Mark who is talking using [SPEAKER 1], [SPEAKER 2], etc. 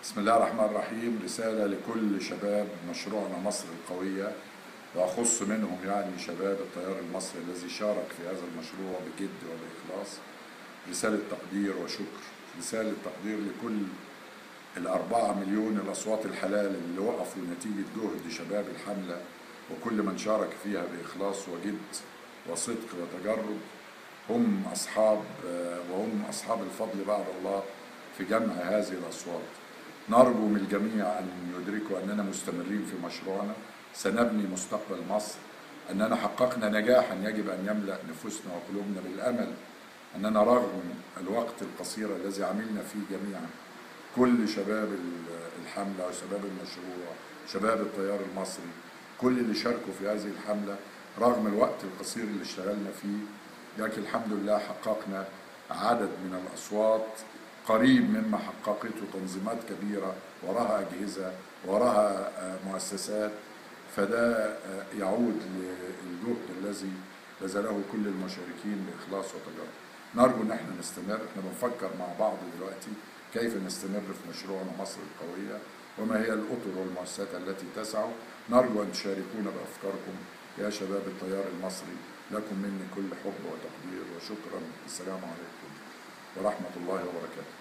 [SPEAKER 1] بسم الله الرحمن الرحيم. رسالة لكل شباب مشروعنا مصر القوية، وأخص منهم شباب التيار المصري الذي شارك في هذا المشروع بجد وبإخلاص. رسالة تقدير وشكر، رسالة تقدير لكل ال4 مليون الأصوات الحلال اللي وقفوا نتيجة جهد شباب الحملة، وكل من شارك فيها بإخلاص وجد وصدق وتجرد. هم أصحاب الفضل بعد الله في جمع هذه الأصوات. نرجو من الجميع أن يدركوا أننا مستمرين في مشروعنا، سنبني مستقبل مصر، أننا حققنا نجاحا يجب أن يملأ نفوسنا وقلوبنا بالأمل، أننا رغم الوقت القصير الذي عملنا فيه جميعا، كل شباب الحملة وشباب المشروع، شباب التيار المصري، كل اللي شاركوا في هذه الحملة رغم الوقت القصير اللي اشتغلنا فيه، لكن الحمد لله حققنا عدد من الأصوات قريب مما حققته تنظيمات كبيرة وراها أجهزة وراها مؤسسات. فده يعود للجهد الذي بذله كل المشاركين بإخلاص وتجرد. نرجو أن احنا نستمر. احنا بنفكر مع بعض دلوقتي كيف نستمر في مشروعنا مصر القوية، وما هي الأطر والمؤسسات التي تسعوا. نرجو أن تشاركونا بأفكاركم يا شباب التيار المصري. لكم مني كل حب وتقدير وشكرا. السلام عليكم ورحمة الله وبركاته.